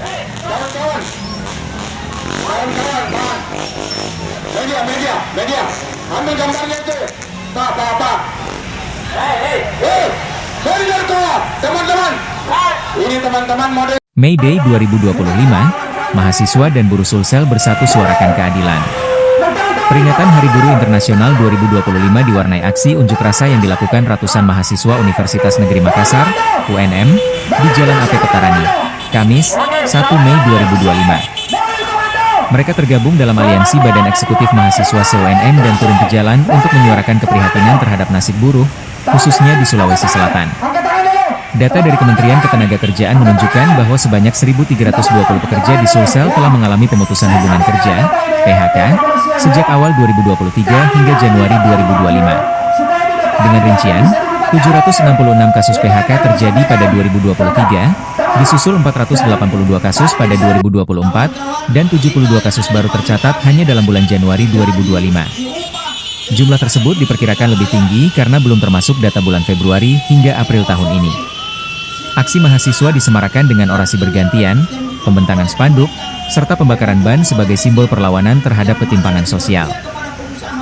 Kawan-kawan, kawan-kawan, media, ambil gambarnya itu. Pak. Koridor tua, teman-teman. Ini teman-teman model. May Day 2025, mahasiswa dan buruh Sulsel bersatu suarakan keadilan. Peringatan Hari Buruh Internasional 2025 diwarnai aksi unjuk rasa yang dilakukan ratusan mahasiswa Universitas Negeri Makassar, UNM, di Jalan AP Petarani, Kamis, 1 Mei 2025. Mereka tergabung dalam aliansi Badan Eksekutif Mahasiswa se-UNM dan turun ke jalan untuk menyuarakan keprihatinan terhadap nasib buruh, khususnya di Sulawesi Selatan. Data dari Kementerian Ketenagakerjaan menunjukkan bahwa sebanyak 1.320 pekerja di Sulsel telah mengalami pemutusan hubungan kerja, PHK, sejak awal 2023 hingga Januari 2025. Dengan rincian, 766 kasus PHK terjadi pada 2023, disusul 482 kasus pada 2024, dan 72 kasus baru tercatat hanya dalam bulan Januari 2025. Jumlah tersebut diperkirakan lebih tinggi karena belum termasuk data bulan Februari hingga April tahun ini. Aksi mahasiswa disemarakan dengan orasi bergantian, pembentangan spanduk, serta pembakaran ban sebagai simbol perlawanan terhadap ketimpangan sosial.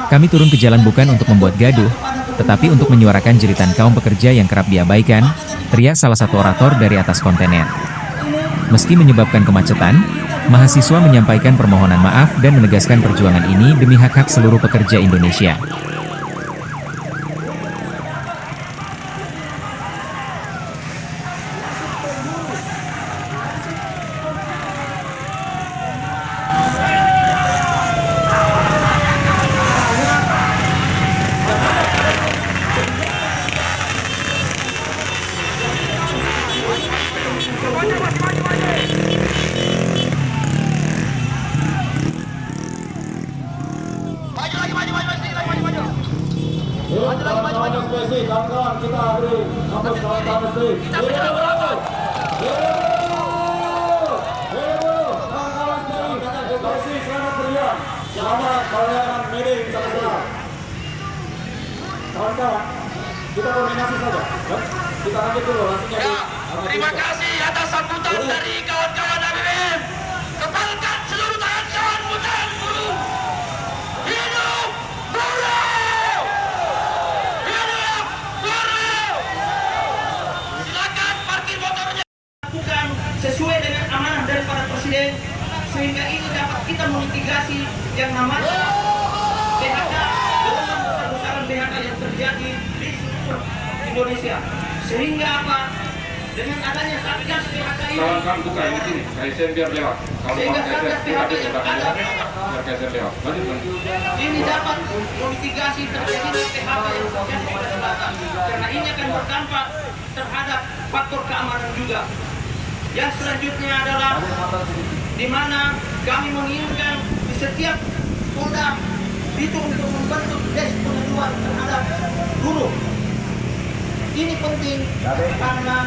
Kami turun ke jalan bukan untuk membuat gaduh, tetapi untuk menyuarakan jeritan kaum pekerja yang kerap diabaikan, teriak salah satu orator dari atas kontainer. Meski menyebabkan kemacetan, mahasiswa menyampaikan permohonan maaf dan menegaskan perjuangan ini demi hak-hak seluruh pekerja Indonesia. Kawan-kawan, kita beri hapus kawan-kawan mesti. Selamat beriak. Selamat kalian meeting sama-sama. Kawan-kawan, kita koordinasi saja. Kita lanjut dulu. Terima kasih atas sambutan dari kawan-kawan ABBM. Kepalkan seluruh tangan kawan putaran buruh. Hidup buruh! Hidup buruh! Silakan parkir motornya. Lakukan sesuai dengan amanah daripada Presiden, sehingga ini dapat kita memitigasi yang namanya PHK, golongan besar-besaran PHK yang terjadi di seluruh Indonesia. Sehingga apa? Dengan adanya Satgas PHK ini, kawan buka ini sini, KSN biar lewat. sehingga Satgas PHK yang ada biar KSN lewat. Lanjut. ini dapat memitigasi terjadinya PHK yang terjadi pada selatan, karena ini akan berdampak terhadap faktor keamanan juga. Yang selanjutnya adalah di mana kami menginginkan di setiap Polda itu untuk membentuk desk pengaduan terhadap buruh. Ini penting karena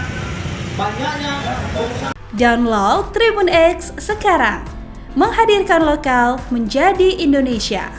banyaknya Download Tribun X sekarang, menghadirkan lokal menjadi Indonesia.